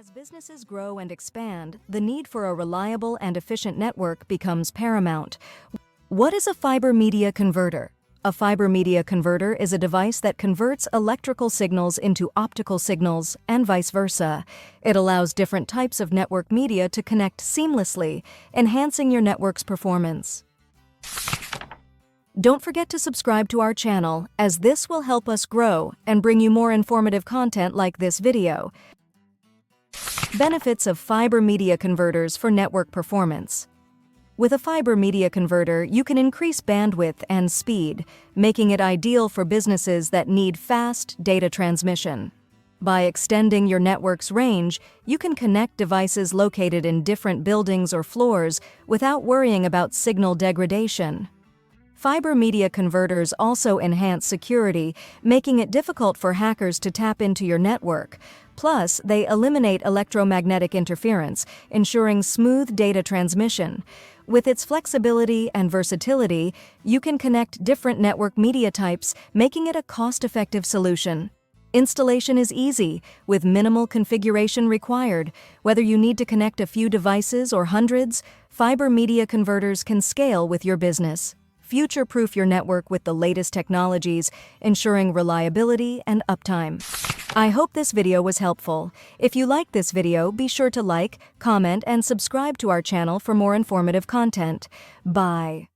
As businesses grow and expand, the need for a reliable and efficient network becomes paramount. What is a fiber media converter? A fiber media converter is a device that converts electrical signals into optical signals and vice versa. It allows different types of network media to connect seamlessly, enhancing your network's performance. Don't forget to subscribe to our channel, as this will help us grow and bring you more informative content like this video. Benefits of fiber media converters for network performance. With a fiber media converter, you can increase bandwidth and speed, making it ideal for businesses that need fast data transmission. By extending your network's range, you can connect devices located in different buildings or floors without worrying about signal degradation. Fiber media converters also enhance security, making it difficult for hackers to tap into your network. Plus, they eliminate electromagnetic interference, ensuring smooth data transmission. With its flexibility and versatility, you can connect different network media types, making it a cost-effective solution. Installation is easy, with minimal configuration required. Whether you need to connect a few devices or hundreds, fiber media converters can scale with your business. Future-proof your network with the latest technologies, ensuring reliability and uptime. I hope this video was helpful. If you liked this video, be sure to like, comment, and subscribe to our channel for more informative content. Bye.